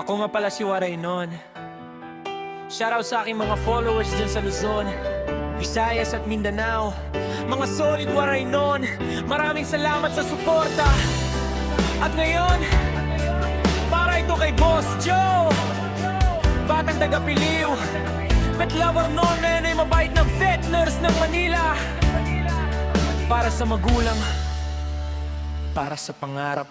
Ako nga pala si Waraynon. Shoutout sa aking mga followers dyan sa Luzon, Visayas at Mindanao. Mga solid Waraynon, maraming salamat sa suporta. At ngayon, para ito kay Boss Joe, batang taga-Piliw, pet lover noon, nenay mabait ng vet nurse ng Manila. Para sa magulang, para sa pangarap.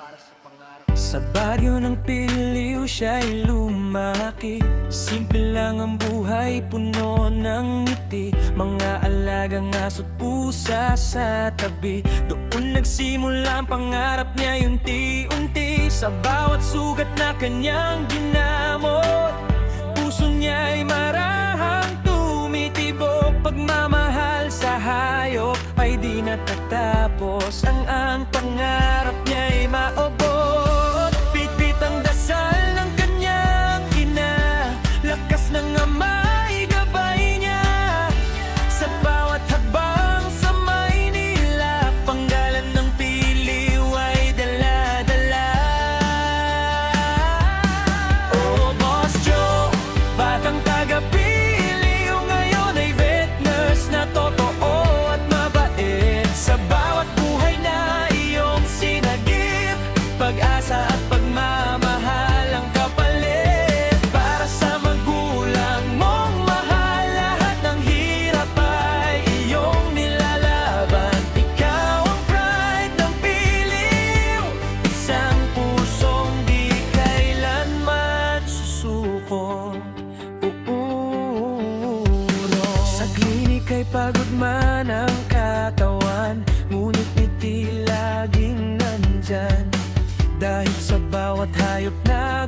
Sa baryo ng Piliw siya'y lumaki. Simple lang ang buhay, puno ng ngiti. Mga alagang aso't pusa sa tabi. Doon nagsimula ang pangarap niya unti-unti. Sa bawat sugat na kanyang ginamot, puso niya'y marahang tumitibok. Pagmamahal sa hayop ay di natatapos. Ang pangarap niya'y maobot. Ang dasal ng kanyang ina, lakas ng ama'y gabay niya. Sa bawat habang sa Maynila, panggalan ng Piliw ay dala-dala. Oh, Boss Joe, batang taga-Piliw, ngayon ay vet nurse na totoo at mabait. Sa bawat buhay na iyong sinagip, pag-asa at pagmamahal ang kapalit. Para sa magulang mong mahal, lahat ng hirap ay iyong nilalaban. Ikaw ang pride ng Piliw, isang pusong di kailanman susuko. Sa klinik ay pagod man ang katawan, ngunit ngiti laging nandyan. Dahil sa bawat hayop na